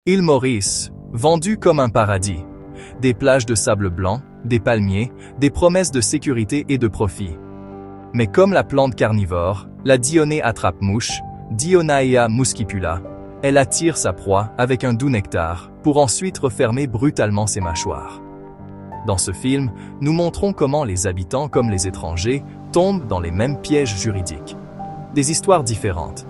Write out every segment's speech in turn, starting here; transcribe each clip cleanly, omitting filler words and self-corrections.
Île Maurice, vendue comme un paradis. Des plages de sable blanc, des palmiers, des promesses de sécurité et de profit. Mais comme la plante carnivore, la Dionée attrape-mouche, Dionaea muscipula, elle attire sa proie avec un doux nectar, pour ensuite refermer brutalement ses mâchoires. Dans ce film, nous montrons comment les habitants comme les étrangers tombent dans les mêmes pièges juridiques. Des histoires différentes,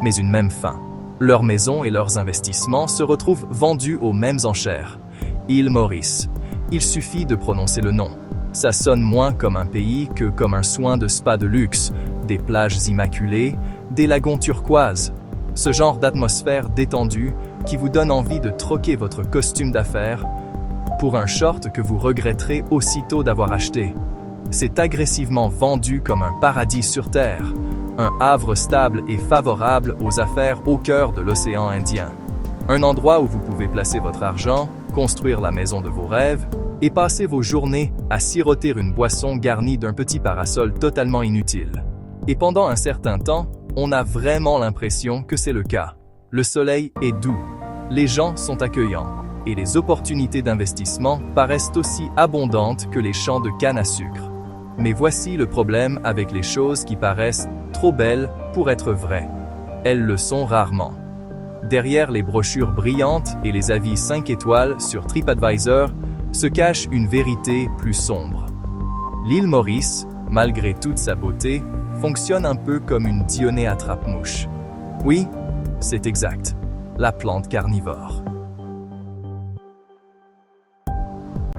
mais une même fin. Leurs maisons et leurs investissements se retrouvent vendus aux mêmes enchères. Île Maurice. Il suffit de prononcer le nom. Ça sonne moins comme un pays que comme un soin de spa de luxe, des plages immaculées, des lagons turquoises. Ce genre d'atmosphère détendue qui vous donne envie de troquer votre costume d'affaires pour un short que vous regretterez aussitôt d'avoir acheté. C'est agressivement vendu comme un paradis sur Terre, un havre stable et favorable aux affaires au cœur de l'océan Indien. Un endroit où vous pouvez placer votre argent, construire la maison de vos rêves et passer vos journées à siroter une boisson garnie d'un petit parasol totalement inutile. Et pendant un certain temps, on a vraiment l'impression que c'est le cas. Le soleil est doux, les gens sont accueillants et les opportunités d'investissement paraissent aussi abondantes que les champs de canne à sucre. Mais voici le problème avec les choses qui paraissent trop belles pour être vraies. Elles le sont rarement. Derrière les brochures brillantes et les avis 5 étoiles sur TripAdvisor se cache une vérité plus sombre. L'île Maurice, malgré toute sa beauté, fonctionne un peu comme une Dionée attrape-mouche. Oui, c'est exact, la plante carnivore.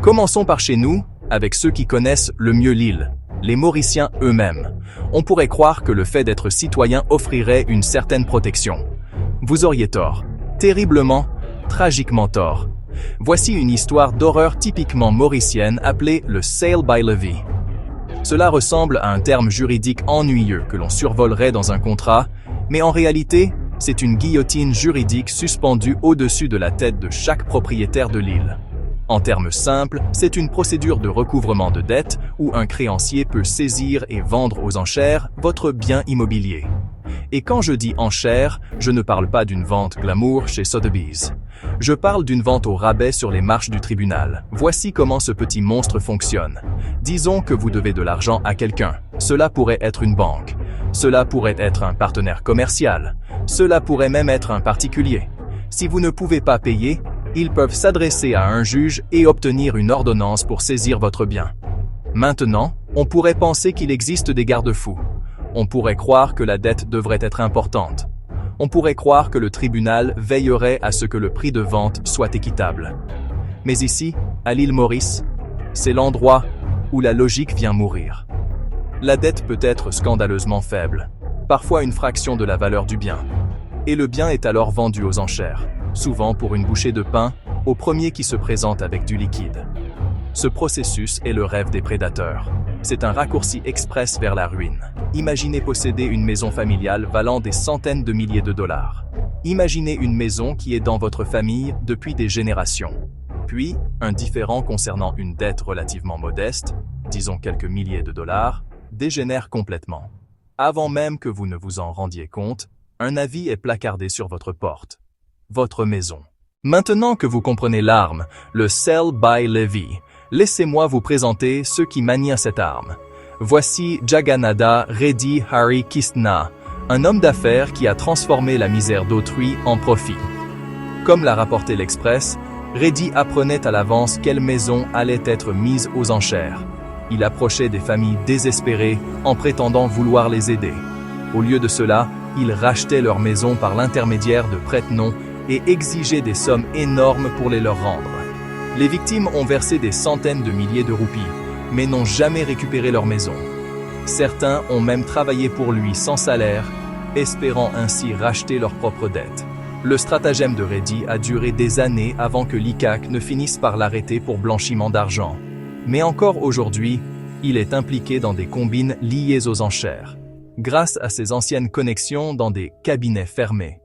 Commençons par chez nous, avec ceux qui connaissent le mieux l'île, les Mauriciens eux-mêmes. On pourrait croire que le fait d'être citoyen offrirait une certaine protection. Vous auriez tort. Terriblement, tragiquement tort. Voici une histoire d'horreur typiquement mauricienne appelée le Sail by Levy. Cela ressemble à un terme juridique ennuyeux que l'on survolerait dans un contrat, mais en réalité, c'est une guillotine juridique suspendue au-dessus de la tête de chaque propriétaire de l'île. En termes simples, c'est une procédure de recouvrement de dettes où un créancier peut saisir et vendre aux enchères votre bien immobilier. Et quand je dis enchères, je ne parle pas d'une vente glamour chez Sotheby's. Je parle d'une vente au rabais sur les marches du tribunal. Voici comment ce petit monstre fonctionne. Disons que vous devez de l'argent à quelqu'un. Cela pourrait être une banque. Cela pourrait être un partenaire commercial. Cela pourrait même être un particulier. Si vous ne pouvez pas payer, ils peuvent s'adresser à un juge et obtenir une ordonnance pour saisir votre bien. Maintenant, on pourrait penser qu'il existe des garde-fous. On pourrait croire que la dette devrait être importante. On pourrait croire que le tribunal veillerait à ce que le prix de vente soit équitable. Mais ici, à l'île Maurice, c'est l'endroit où la logique vient mourir. La dette peut être scandaleusement faible, parfois une fraction de la valeur du bien. Et le bien est alors vendu aux enchères, souvent pour une bouchée de pain, au premier qui se présente avec du liquide. Ce processus est le rêve des prédateurs. C'est un raccourci express vers la ruine. Imaginez posséder une maison familiale valant des centaines de milliers de dollars. Imaginez une maison qui est dans votre famille depuis des générations. Puis, un différend concernant une dette relativement modeste, disons quelques milliers de dollars, dégénère complètement. Avant même que vous ne vous en rendiez compte, un avis est placardé sur votre porte. Votre maison. Maintenant que vous comprenez l'arme, le Sail by Levy, laissez-moi vous présenter ceux qui manient cette arme. Voici Jagannatha Reddy Hari Krishna, un homme d'affaires qui a transformé la misère d'autrui en profit. Comme l'a rapporté l'Express, Reddy apprenait à l'avance quelle maison allait être mise aux enchères. Il approchait des familles désespérées en prétendant vouloir les aider. Au lieu de cela, il rachetait leur maison par l'intermédiaire de prête-noms et exigeait des sommes énormes pour les leur rendre. Les victimes ont versé des centaines de milliers de roupies, mais n'ont jamais récupéré leur maison. Certains ont même travaillé pour lui sans salaire, espérant ainsi racheter leurs propres dettes. Le stratagème de Reddy a duré des années avant que l'ICAC ne finisse par l'arrêter pour blanchiment d'argent. Mais encore aujourd'hui, il est impliqué dans des combines liées aux enchères, grâce à ses anciennes connexions dans des cabinets fermés.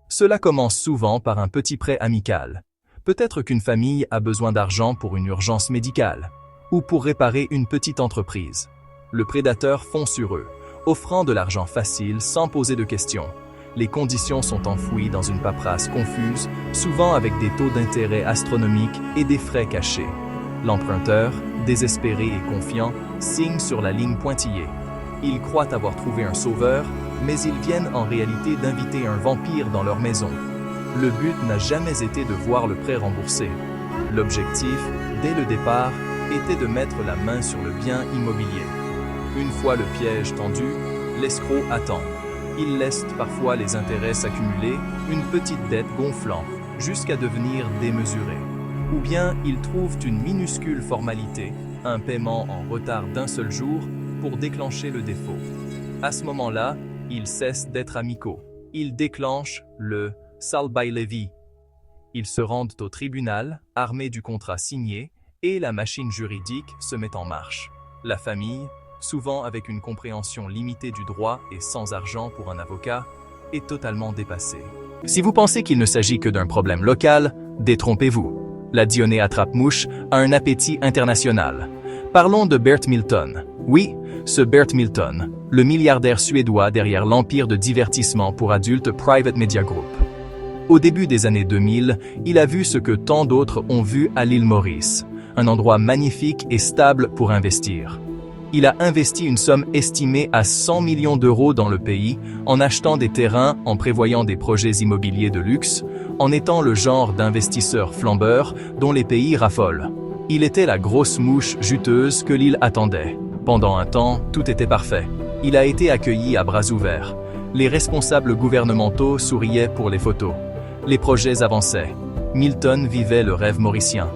Cela commence souvent par un petit prêt amical. Peut-être qu'une famille a besoin d'argent pour une urgence médicale, ou pour réparer une petite entreprise. Le prédateur fond sur eux, offrant de l'argent facile sans poser de questions. les conditions sont enfouies dans une paperasse confuse, souvent avec des taux d'intérêt astronomiques et des frais cachés. L'emprunteur, désespéré et confiant, signe sur la ligne pointillée. Ils croient avoir trouvé un sauveur, mais ils viennent en réalité d'inviter un vampire dans leur maison. Le but n'a jamais été de voir le prêt remboursé. L'objectif, dès le départ, était de mettre la main sur le bien immobilier. Une fois le piège tendu, l'escroc attend. Il laisse parfois les intérêts s'accumuler, une petite dette gonflant, jusqu'à devenir démesurée. Ou bien ils trouvent une minuscule formalité, un paiement en retard d'un seul jour, pour déclencher le défaut. À ce moment-là, ils cessent d'être amicaux. Ils déclenchent le « sal by levy ». Ils se rendent au tribunal, armés du contrat signé, et la machine juridique se met en marche. La famille, souvent avec une compréhension limitée du droit et sans argent pour un avocat, est totalement dépassée. Si vous pensez qu'il ne s'agit que d'un problème local, détrompez-vous. La Dionée attrape-mouche a un appétit international. Parlons de Bert Milton. Oui, ce Bert Milton, le milliardaire suédois derrière l'empire de divertissement pour adultes Private Media Group. Au début des années 2000, il a vu ce que tant d'autres ont vu à l'île Maurice, un endroit magnifique et stable pour investir. Il a investi une somme estimée à 100 millions d'euros dans le pays, en achetant des terrains, en prévoyant des projets immobiliers de luxe, en étant le genre d'investisseur flambeur dont les pays raffolent. Il était la grosse mouche juteuse que l'île attendait. Pendant un temps, tout était parfait. Il a été accueilli à bras ouverts. Les responsables gouvernementaux souriaient pour les photos. Les projets avançaient. Milton vivait le rêve mauricien.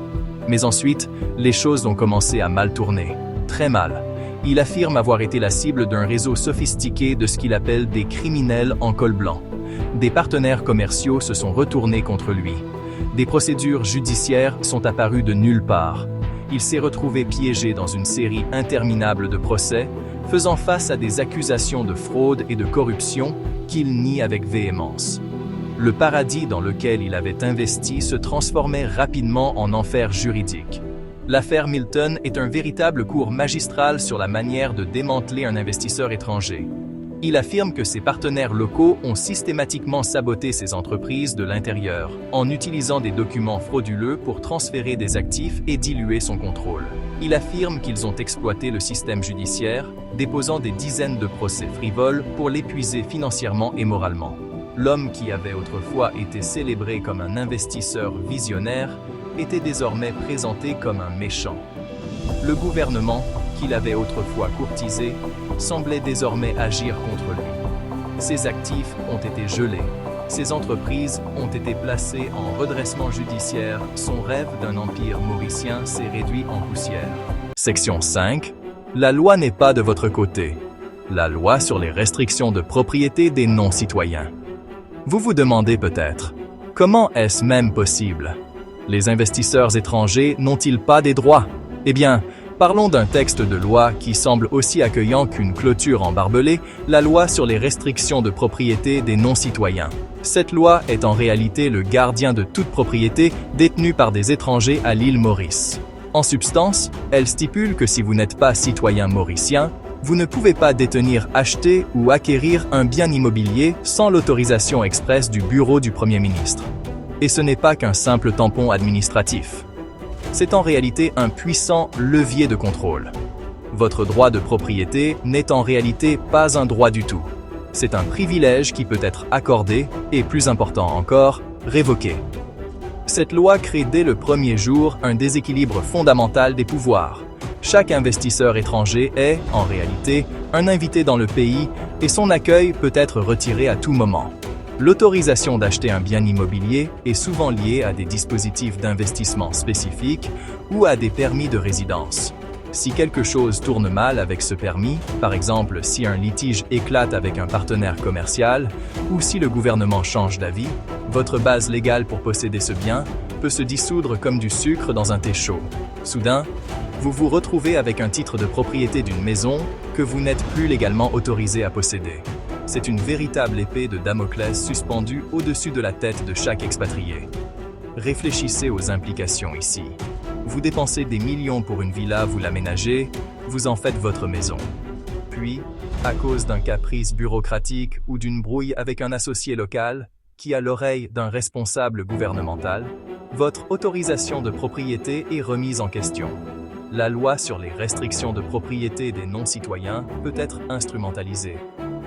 Mais ensuite, les choses ont commencé à mal tourner. Très mal. Il affirme avoir été la cible d'un réseau sophistiqué de ce qu'il appelle des criminels en col blanc. Des partenaires commerciaux se sont retournés contre lui. Des procédures judiciaires sont apparues de nulle part. Il s'est retrouvé piégé dans une série interminable de procès, faisant face à des accusations de fraude et de corruption qu'il nie avec véhémence. Le paradis dans lequel il avait investi se transformait rapidement en enfer juridique. L'affaire Milton est un véritable cours magistral sur la manière de démanteler un investisseur étranger. Il affirme que ses partenaires locaux ont systématiquement saboté ses entreprises de l'intérieur, en utilisant des documents frauduleux pour transférer des actifs et diluer son contrôle. Il affirme qu'ils ont exploité le système judiciaire, déposant des dizaines de procès frivoles pour l'épuiser financièrement et moralement. L'homme qui avait autrefois été célébré comme un investisseur visionnaire était désormais présenté comme un méchant. Le gouvernement, qu'il avait autrefois courtisé, semblait désormais agir contre lui. Ses actifs ont été gelés, ses entreprises ont été placées en redressement judiciaire, son rêve d'un empire mauricien s'est réduit en poussière. Section 5. La loi n'est pas de votre côté. La loi sur les restrictions de propriété des non-citoyens. Vous vous demandez peut-être, comment est-ce même possible? Les investisseurs étrangers n'ont-ils pas des droits? Eh bien, parlons d'un texte de loi qui semble aussi accueillant qu'une clôture embarbelée, la loi sur les restrictions de propriété des non-citoyens. Cette loi est en réalité le gardien de toute propriété détenue par des étrangers à l'île Maurice. En substance, elle stipule que si vous n'êtes pas citoyen mauricien, vous ne pouvez pas détenir, acheter ou acquérir un bien immobilier sans l'autorisation expresse du bureau du Premier ministre. Et ce n'est pas qu'un simple tampon administratif. C'est en réalité un puissant levier de contrôle. Votre droit de propriété n'est en réalité pas un droit du tout. C'est un privilège qui peut être accordé et, plus important encore, révoqué. Cette loi crée dès le premier jour un déséquilibre fondamental des pouvoirs. Chaque investisseur étranger est, en réalité, un invité dans le pays et son accueil peut être retiré à tout moment. L'autorisation d'acheter un bien immobilier est souvent liée à des dispositifs d'investissement spécifiques ou à des permis de résidence. Si quelque chose tourne mal avec ce permis, par exemple si un litige éclate avec un partenaire commercial ou si le gouvernement change d'avis, votre base légale pour posséder ce bien peut se dissoudre comme du sucre dans un thé chaud. Soudain, vous vous retrouvez avec un titre de propriété d'une maison que vous n'êtes plus légalement autorisé à posséder. C'est une véritable épée de Damoclès suspendue au-dessus de la tête de chaque expatrié. Réfléchissez aux implications ici. Vous dépensez des millions pour une villa, vous l'aménagez, vous en faites votre maison. Puis, À cause d'un caprice bureaucratique ou d'une brouille avec un associé local, qui a l'oreille d'un responsable gouvernemental, votre autorisation de propriété est remise en question. La loi sur les restrictions de propriété des non-citoyens peut être instrumentalisée.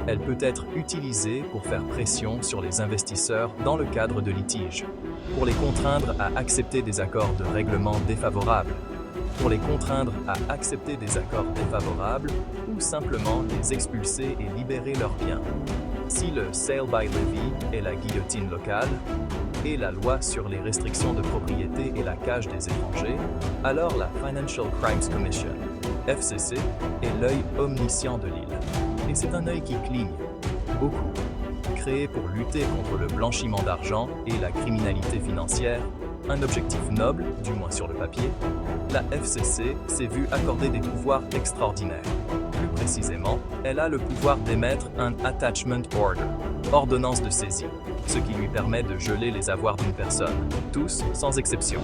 Elle peut être utilisée pour faire pression sur les investisseurs dans le cadre de litiges, pour les contraindre à accepter des accords de règlement défavorables, ou simplement les expulser et libérer leurs biens. Si le sale by levy est la guillotine locale et la loi sur les restrictions de propriété est la cage des étrangers, alors la Financial Crimes Commission, FCC, est l'œil omniscient de l'île. Et c'est un œil qui cligne beaucoup. Créé pour lutter contre le blanchiment d'argent et la criminalité financière, un objectif noble, du moins sur le papier, la FCC s'est vue accorder des pouvoirs extraordinaires. Plus précisément, elle a le pouvoir d'émettre un Attachment Order, ordonnance de saisie, ce qui lui permet de geler les avoirs d'une personne, tous sans exception,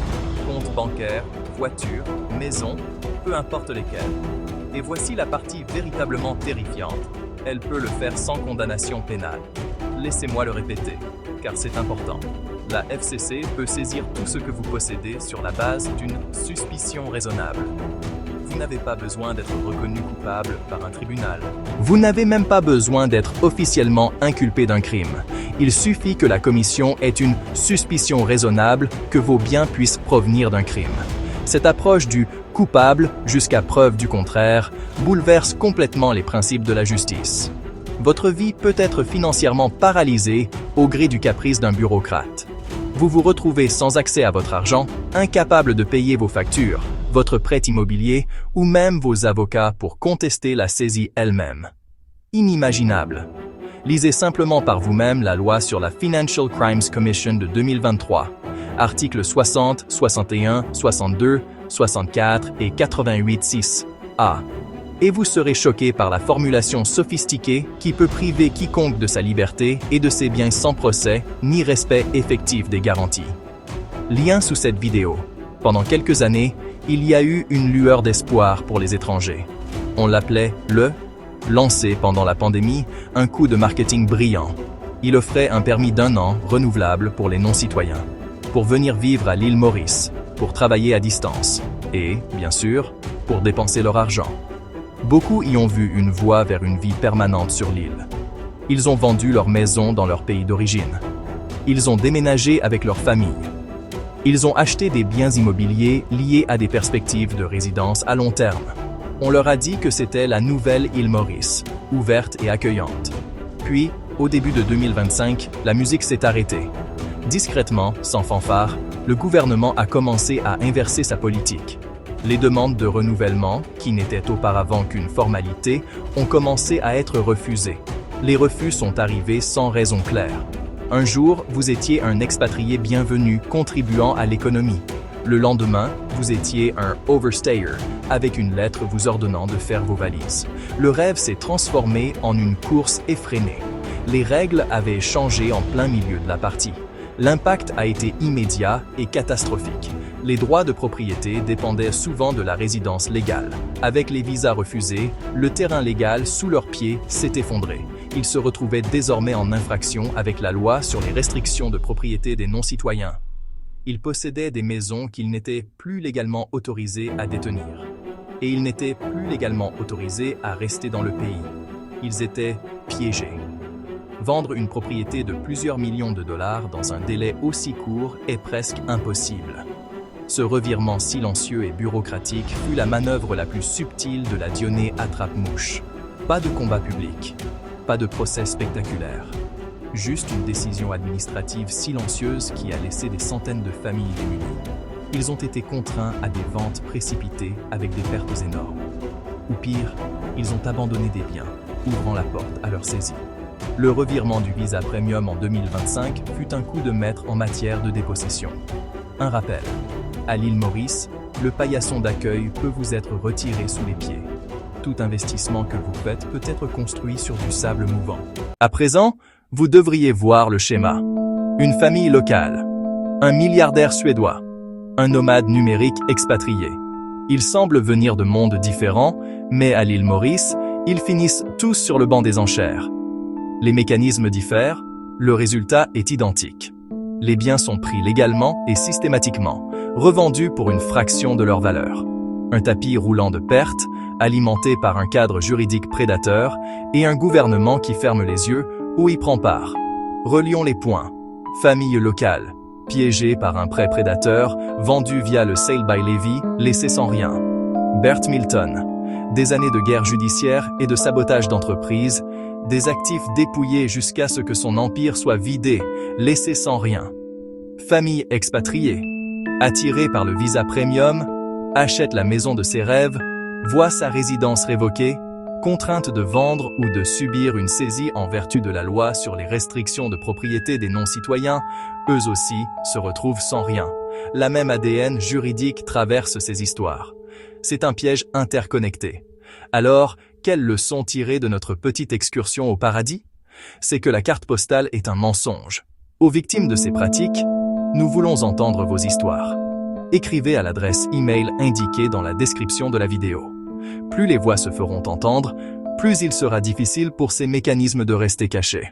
comptes bancaires, voitures, maisons, peu importe lesquels. Et voici la partie véritablement terrifiante, elle peut le faire sans condamnation pénale. Laissez-moi le répéter, car c'est important. La FCC peut saisir tout ce que vous possédez sur la base d'une suspicion raisonnable. Vous n'avez pas besoin d'être reconnu coupable par un tribunal. Vous n'avez même pas besoin d'être officiellement inculpé d'un crime. Il suffit que la commission ait une suspicion raisonnable que vos biens puissent provenir d'un crime. Cette approche du coupable jusqu'à preuve du contraire bouleverse complètement les principes de la justice. Votre vie peut être financièrement paralysée au gré du caprice d'un bureaucrate. Vous vous retrouvez sans accès à votre argent, incapable de payer vos factures, votre prêt immobilier ou même vos avocats pour contester la saisie elle-même. Inimaginable. Lisez simplement par vous-même la loi sur la Financial Crimes Commission de 2023, articles 60, 61, 62, 64 et 88.6a. Et vous serez choqué par la formulation sophistiquée qui peut priver quiconque de sa liberté et de ses biens sans procès ni respect effectif des garanties. Lien sous cette vidéo. Pendant quelques années, il y a eu une lueur d'espoir pour les étrangers. On l'appelait lancé pendant la pandémie, un coup de marketing brillant. Il offrait un permis d'1 an renouvelable pour les non-citoyens, pour venir vivre à l'île Maurice, pour travailler à distance et, bien sûr, pour dépenser leur argent. Beaucoup y ont vu une voie vers une vie permanente sur l'île. Ils ont vendu leur maison dans leur pays d'origine. Ils ont déménagé avec leur famille. Ils ont acheté des biens immobiliers liés à des perspectives de résidence à long terme. On leur a dit que c'était la nouvelle île Maurice, ouverte et accueillante. Puis, au début de 2025, la musique s'est arrêtée. Discrètement, sans fanfare, le gouvernement a commencé à inverser sa politique. Les demandes de renouvellement, qui n'étaient auparavant qu'une formalité, ont commencé à être refusées. Les refus sont arrivés sans raison claire. Un jour, vous étiez un expatrié bienvenu contribuant à l'économie. Le lendemain, vous étiez un overstayer, avec une lettre vous ordonnant de faire vos valises. Le rêve s'est transformé en une course effrénée. Les règles avaient changé en plein milieu de la partie. L'impact a été immédiat et catastrophique. Les droits de propriété dépendaient souvent de la résidence légale. Avec les visas refusés, le terrain légal sous leurs pieds s'est effondré. Ils se retrouvaient désormais en infraction avec la loi sur les restrictions de propriété des non-citoyens. Ils possédaient des maisons qu'ils n'étaient plus légalement autorisés à détenir. Et ils n'étaient plus légalement autorisés à rester dans le pays. Ils étaient piégés. Vendre une propriété de plusieurs millions de dollars dans un délai aussi court est presque impossible. Ce revirement silencieux et bureaucratique fut la manœuvre la plus subtile de la Dionée attrape-mouche. Pas de combat public, pas de procès spectaculaire. Juste une décision administrative silencieuse qui a laissé des centaines de familles démunies. Ils ont été contraints à des ventes précipitées avec des pertes énormes. Ou pire, ils ont abandonné des biens, ouvrant la porte à leur saisie. Le revirement du visa premium en 2025 fut un coup de maître en matière de dépossession. Un rappel. À l'île Maurice, le paillasson d'accueil peut vous être retiré sous les pieds. Tout investissement que vous faites peut être construit sur du sable mouvant. À présent, vous devriez voir le schéma. Une famille locale, un milliardaire suédois, un nomade numérique expatrié. Ils semblent venir de mondes différents, mais à l'île Maurice, Ils finissent tous sur le banc des enchères. Les mécanismes diffèrent, le résultat est identique. Les biens sont pris légalement et systématiquement, revendus pour une fraction de leur valeur. Un tapis roulant de pertes, alimenté par un cadre juridique prédateur et un gouvernement qui ferme les yeux ou y prend part. Relions les points. Famille locale, piégée par un prêt prédateur, vendu via le sale by levy, laissé sans rien. Bert Milton. Des années de guerre judiciaire et de sabotage d'entreprise, des actifs dépouillés jusqu'à ce que son empire soit vidé, laissé sans rien. Famille expatriée. Attirée par le visa premium, achète la maison de ses rêves, voit sa résidence révoquée, contrainte de vendre ou de subir une saisie en vertu de la loi sur les restrictions de propriété des non-citoyens, eux aussi se retrouvent sans rien. La même ADN juridique traverse ces histoires. C'est un piège interconnecté. Alors, quelle leçon tirer de notre petite excursion au paradis? C'est que la carte postale est un mensonge. Aux victimes de ces pratiques, nous voulons entendre vos histoires. Écrivez à l'adresse email indiquée dans la description de la vidéo. Plus les voix se feront entendre, plus il sera difficile pour ces mécanismes de rester cachés.